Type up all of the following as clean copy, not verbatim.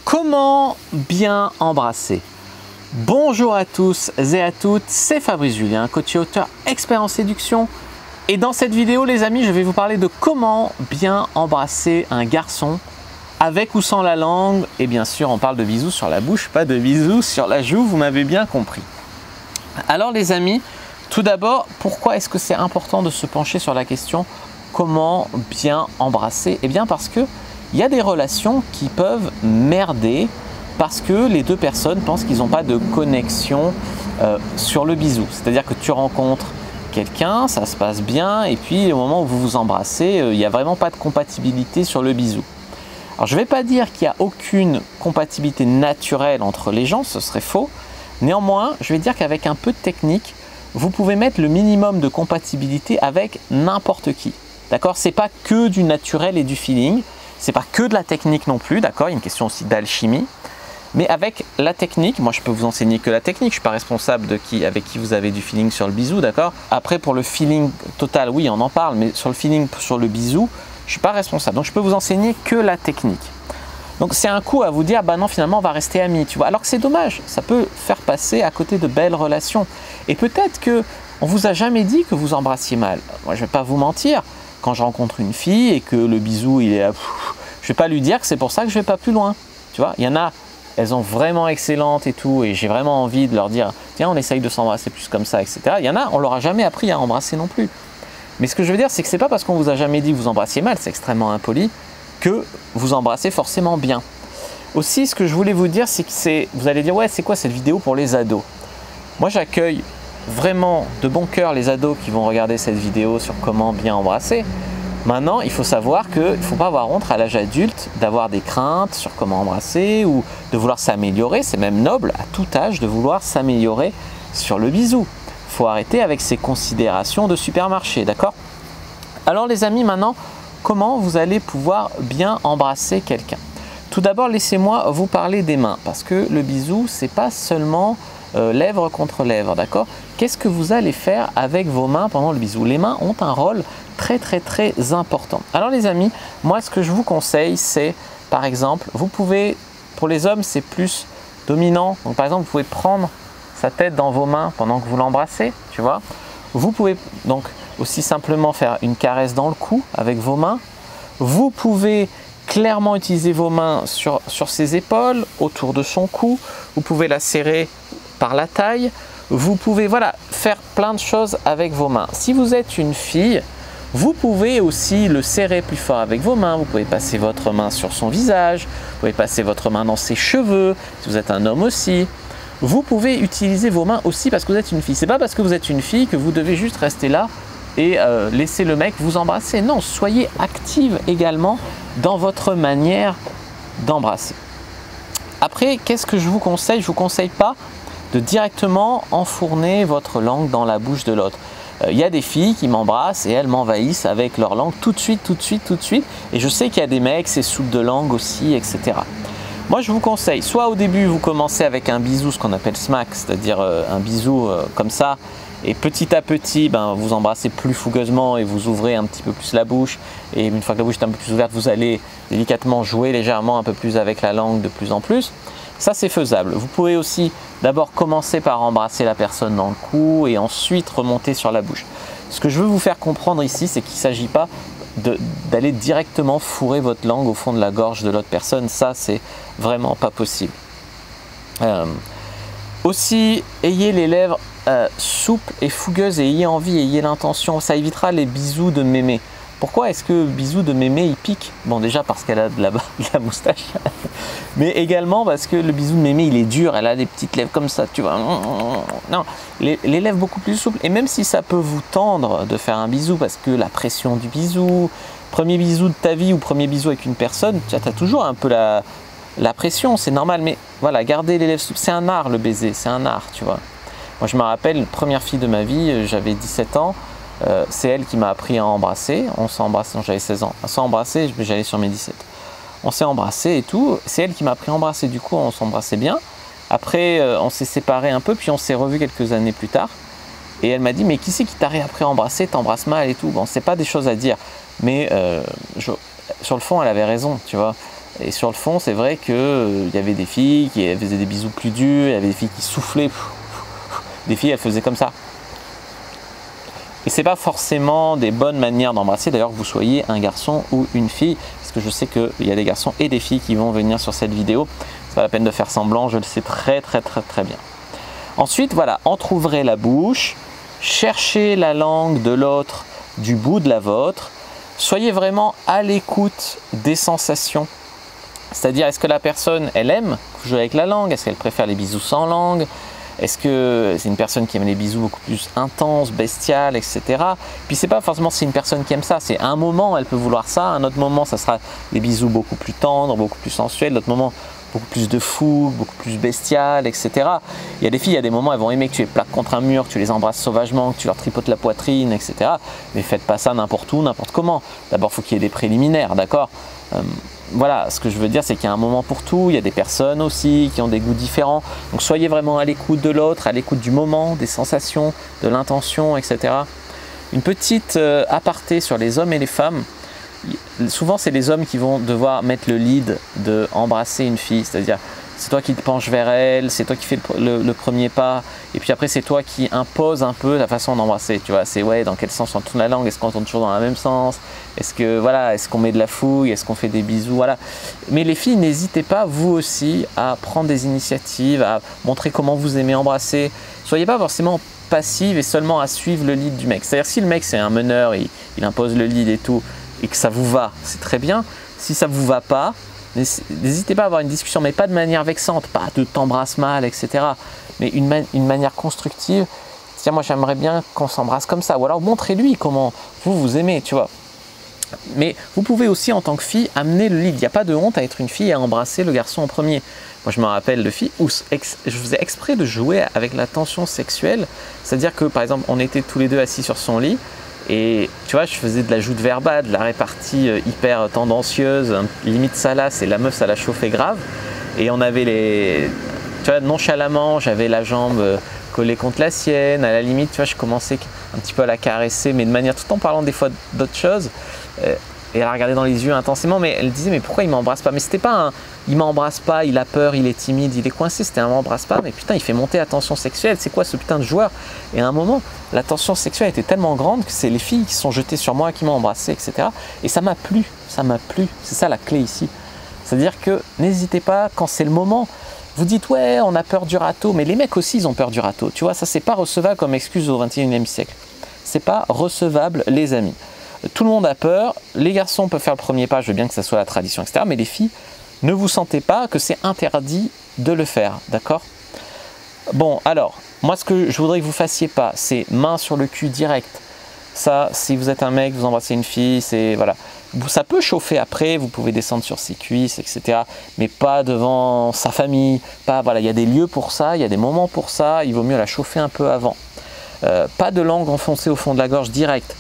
Comment bien embrasser? Bonjour à tous et à toutes, c'est Fabrice Julien, coach et auteur expert en séduction. Et dans cette vidéo, les amis, je vais vous parler de comment bien embrasser un garçon avec ou sans la langue. Et bien sûr, on parle de bisous sur la bouche, pas de bisous sur la joue, vous m'avez bien compris. Alors les amis, tout d'abord, pourquoi est-ce que c'est important de se pencher sur la question comment bien embrasser? Eh bien parce que il y a des relations qui peuvent merder parce que les deux personnes pensent qu'ils n'ont pas de connexion sur le bisou. C'est-à-dire que tu rencontres quelqu'un, ça se passe bien, et puis au moment où vous vous embrassez, il n'y a vraiment pas de compatibilité sur le bisou. Alors je ne vais pas dire qu'il n'y a aucune compatibilité naturelle entre les gens, ce serait faux. Néanmoins, je vais dire qu'avec un peu de technique, vous pouvez mettre le minimum de compatibilité avec n'importe qui. D'accord? Ce n'est pas que du naturel et du feeling. C'est pas que de la technique non plus, d'accord? Il y a une question aussi d'alchimie. Mais avec la technique, moi je peux vous enseigner que la technique, je ne suis pas responsable de avec qui vous avez du feeling sur le bisou, d'accord? Après pour le feeling total, oui on en parle, mais sur le feeling sur le bisou, je ne suis pas responsable. Donc je peux vous enseigner que la technique. Donc c'est un coup à vous dire, bah non finalement on va rester amis, tu vois? Alors que c'est dommage, ça peut faire passer à côté de belles relations. Et peut-être que on vous a jamais dit que vous embrassiez mal. Moi je ne vais pas vous mentir. Quand je rencontre une fille et que le bisou il est là, je vais pas lui dire que c'est pour ça que je vais pas plus loin. Tu vois, il y en a, elles sont vraiment excellentes et tout, et j'ai vraiment envie de leur dire tiens on essaye de s'embrasser plus comme ça, etc. Il y en a, on leur a jamais appris à embrasser non plus. Mais ce que je veux dire, c'est que c'est pas parce qu'on vous a jamais dit que vous embrassiez mal, c'est extrêmement impoli, que vous embrassez forcément bien. Aussi, ce que je voulais vous dire, c'est que vous allez dire ouais c'est quoi cette vidéo pour les ados? Moi j'accueille vraiment de bon cœur les ados qui vont regarder cette vidéo sur comment bien embrasser. Maintenant, il faut savoir qu'il ne faut pas avoir honte à l'âge adulte d'avoir des craintes sur comment embrasser ou de vouloir s'améliorer. C'est même noble à tout âge de vouloir s'améliorer sur le bisou. Il faut arrêter avec ces considérations de supermarché, d'accord? Alors les amis, maintenant, comment vous allez pouvoir bien embrasser quelqu'un? Tout d'abord, laissez-moi vous parler des mains parce que le bisou, ce n'est pas seulement lèvre contre lèvre, d'accord? Qu'est-ce que vous allez faire avec vos mains pendant le bisou? Les mains ont un rôle très important. Alors les amis, moi ce que je vous conseille, c'est par exemple, vous pouvez, pour les hommes c'est plus dominant, donc par exemple vous pouvez prendre sa tête dans vos mains pendant que vous l'embrassez, tu vois. Vous pouvez donc aussi simplement faire une caresse dans le cou avec vos mains. Vous pouvez clairement utiliser vos mains sur ses épaules, autour de son cou. Vous pouvez la serrer par la taille. Vous pouvez voilà, faire plein de choses avec vos mains. Si vous êtes une fille, vous pouvez aussi le serrer plus fort avec vos mains. Vous pouvez passer votre main sur son visage. Vous pouvez passer votre main dans ses cheveux. Si vous êtes un homme aussi. Vous pouvez utiliser vos mains aussi parce que vous êtes une fille. Ce n'est pas parce que vous êtes une fille que vous devez juste rester là et laisser le mec vous embrasser. Non, soyez active également dans votre manière d'embrasser. Après, qu'est-ce que je vous conseille? Je ne vous conseille pas de directement enfourner votre langue dans la bouche de l'autre. Il y a des filles qui m'embrassent et elles m'envahissent avec leur langue tout de suite. Et je sais qu'il y a des mecs, c'est soupe de langue aussi, etc. Moi, je vous conseille, soit au début, vous commencez avec un bisou, ce qu'on appelle smack, c'est-à-dire un bisou comme ça, et petit à petit, vous embrassez plus fougueusement et vous ouvrez un petit peu plus la bouche. Et une fois que la bouche est un peu plus ouverte, vous allez délicatement jouer légèrement un peu plus avec la langue de plus en plus. Ça, c'est faisable. Vous pouvez aussi d'abord commencer par embrasser la personne dans le cou et ensuite remonter sur la bouche. Ce que je veux vous faire comprendre ici, c'est qu'il ne s'agit pas d'aller directement fourrer votre langue au fond de la gorge de l'autre personne. Ça, c'est vraiment pas possible. Aussi, ayez les lèvres souples et fougueuses et ayez envie, ayez l'intention. Ça évitera les bisous de mémé. Pourquoi est-ce que le bisou de mémé il pique? Bon, déjà parce qu'elle a de la moustache, mais également parce que le bisou de mémé il est dur, elle a des petites lèvres comme ça, tu vois. Non, les lèvres beaucoup plus souples. Et même si ça peut vous tendre de faire un bisou parce que la pression du bisou, premier bisou de ta vie ou premier bisou avec une personne, tu as toujours un peu la pression, c'est normal. Mais voilà, garder les lèvres souples, c'est un art le baiser, c'est un art, tu vois. Moi je me rappelle, la première fille de ma vie, j'avais 17 ans. C'est elle qui m'a appris à embrasser. On s'est embrassé quand j'avais 16 ans. On s'est embrassé, j'allais sur mes 17. On s'est embrassé et tout. C'est elle qui m'a appris à embrasser. Du coup, on s'embrassait bien. Après, on s'est séparés un peu, puis on s'est revus quelques années plus tard. Et elle m'a dit, mais qui c'est qui t'a réappris à embrasser? T'embrasses mal et tout. Bon, c'est pas des choses à dire. Mais sur le fond, elle avait raison, tu vois. Et sur le fond, c'est vrai qu'il y avait des filles qui faisaient des bisous plus durs, il y avait des filles qui soufflaient, des filles elles faisaient comme ça. Et c'est pas forcément des bonnes manières d'embrasser, d'ailleurs que vous soyez un garçon ou une fille, parce que je sais qu'il y a des garçons et des filles qui vont venir sur cette vidéo. C'est pas la peine de faire semblant, je le sais très bien. Ensuite, voilà, entrouvrez la bouche, cherchez la langue de l'autre du bout de la vôtre, soyez vraiment à l'écoute des sensations. C'est-à-dire, est-ce que la personne, elle aime jouer avec la langue? Est-ce qu'elle préfère les bisous sans langue? Est-ce que c'est une personne qui aime les bisous beaucoup plus intenses, bestiales, etc. Puis c'est pas forcément si c'est une personne qui aime ça, c'est un moment elle peut vouloir ça, un autre moment ça sera des bisous beaucoup plus tendres, beaucoup plus sensuels, d'autres moments beaucoup plus de fougue, beaucoup plus bestial, etc. Il y a des filles, il y a des moments, elles vont aimer que tu les plaques contre un mur, que tu les embrasses sauvagement, que tu leur tripotes la poitrine, etc. Mais faites pas ça n'importe où, n'importe comment. D'abord, il faut qu'il y ait des préliminaires, d'accord? Voilà, ce que je veux dire, c'est qu'il y a un moment pour tout. Il y a des personnes aussi qui ont des goûts différents. Donc soyez vraiment à l'écoute de l'autre, à l'écoute du moment, des sensations, de l'intention, etc. Une petite aparté sur les hommes et les femmes. Souvent, c'est les hommes qui vont devoir mettre le lead de embrasser une fille, c'est-à-dire c'est toi qui te penches vers elle, c'est toi qui fais le premier pas, et puis après c'est toi qui impose un peu la façon d'embrasser, tu vois, c'est ouais, dans quel sens on tourne la langue, est-ce qu'on tourne toujours dans le même sens, est-ce que voilà, est-ce qu'on met de la fouille, est-ce qu'on fait des bisous, voilà. Mais les filles, n'hésitez pas vous aussi à prendre des initiatives, à montrer comment vous aimez embrasser, soyez pas forcément passive et seulement à suivre le lead du mec, c'est-à-dire si le mec c'est un meneur, il impose le lead et tout, et que ça vous va, c'est très bien. Si ça ne vous va pas, n'hésitez pas à avoir une discussion, mais pas de manière vexante, pas de t'embrasse mal, etc. Mais une manière constructive. Tiens, moi j'aimerais bien qu'on s'embrasse comme ça. Ou alors montrez-lui comment vous aimez, tu vois. Mais vous pouvez aussi en tant que fille amener le lead. Il n'y a pas de honte à être une fille et à embrasser le garçon en premier. Moi je me rappelle de filles où je faisais exprès de jouer avec la tension sexuelle. C'est-à-dire que par exemple on était tous les deux assis sur son lit. Et tu vois, je faisais de la joute verbale, de la répartie hyper tendancieuse, limite salace, et la meuf ça la chauffait grave. Et on avait tu vois, nonchalamment, j'avais la jambe collée contre la sienne, à la limite, tu vois, je commençais un petit peu à la caresser, mais de manière, tout en parlant des fois d'autres choses. Et elle a regardé dans les yeux intensément, mais elle disait, mais pourquoi il m'embrasse pas? Mais c'était pas un, il m'embrasse pas, il a peur, il est timide, il est coincé, c'était un m'embrasse pas, mais putain, il fait monter la tension sexuelle, c'est quoi ce putain de joueur? Et à un moment, la tension sexuelle était tellement grande que c'est les filles qui sont jetées sur moi, qui m'ont embrassé, etc. Et ça m'a plu, c'est ça la clé ici. C'est-à-dire que n'hésitez pas, quand c'est le moment, vous dites ouais, on a peur du râteau, mais les mecs aussi ils ont peur du râteau, tu vois, ça c'est pas recevable comme excuse au 21e siècle. C'est pas recevable, les amis. Tout le monde a peur, les garçons peuvent faire le premier pas, je veux bien que ça soit la tradition, etc. Mais les filles, ne vous sentez pas que c'est interdit de le faire, d'accord? Bon, alors, moi ce que je voudrais que vous fassiez pas, c'est main sur le cul direct. Ça, si vous êtes un mec, vous embrassez une fille, c'est voilà. Ça peut chauffer après, vous pouvez descendre sur ses cuisses, etc. Mais pas devant sa famille, pas, voilà, il y a des lieux pour ça, il y a des moments pour ça, il vaut mieux la chauffer un peu avant. Pas de langue enfoncée au fond de la gorge direct.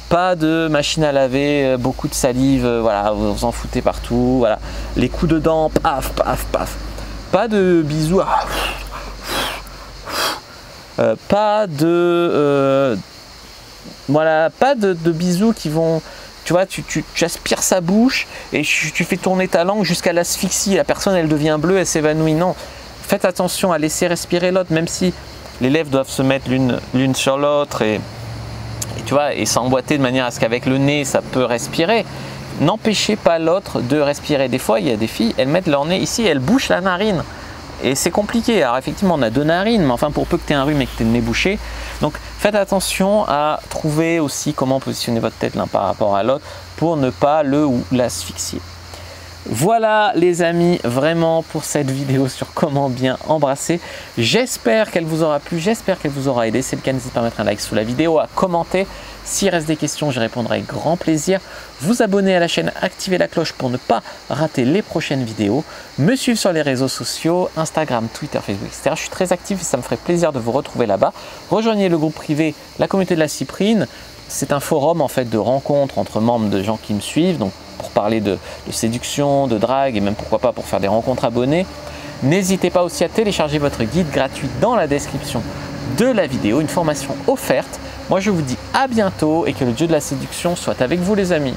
Pas de machine à laver, beaucoup de salive, voilà, vous en foutez partout, voilà. Les coups de dents, paf, paf, paf. Pas de bisous, pas de, voilà, pas de bisous qui vont, tu vois, tu aspires sa bouche et tu fais tourner ta langue jusqu'à l'asphyxie. La personne, elle devient bleue, elle s'évanouit. Non, faites attention à laisser respirer l'autre, même si les lèvres doivent se mettre l'une sur l'autre et tu vois, et s'emboîter de manière à ce qu'avec le nez ça peut respirer. N'empêchez pas l'autre de respirer. Des fois il y a des filles, elles mettent leur nez ici, elles bouchent la narine et c'est compliqué. Alors effectivement on a deux narines, mais enfin pour peu que tu aies un rhume et que tu aies le nez bouché, donc faites attention à trouver aussi comment positionner votre tête l'un par rapport à l'autre pour ne pas le ou l'asphyxier. Voilà les amis, vraiment pour cette vidéo sur comment bien embrasser. J'espère qu'elle vous aura plu, j'espère qu'elle vous aura aidé. Si c'est le cas, n'hésitez pas à mettre un like sous la vidéo, à commenter. S'il reste des questions, j'y répondrai avec grand plaisir. Vous abonner à la chaîne, activer la cloche pour ne pas rater les prochaines vidéos. Me suivre sur les réseaux sociaux, Instagram, Twitter, Facebook, etc. Je suis très actif et ça me ferait plaisir de vous retrouver là-bas. Rejoignez le groupe privé, la communauté de la Cyprine. C'est un forum en fait de rencontres entre membres de gens qui me suivent. Donc pour parler de séduction, de drague et même pourquoi pas pour faire des rencontres abonnées. N'hésitez pas aussi à télécharger votre guide gratuit dans la description de la vidéo, une formation offerte. Moi je vous dis à bientôt et que le dieu de la séduction soit avec vous les amis.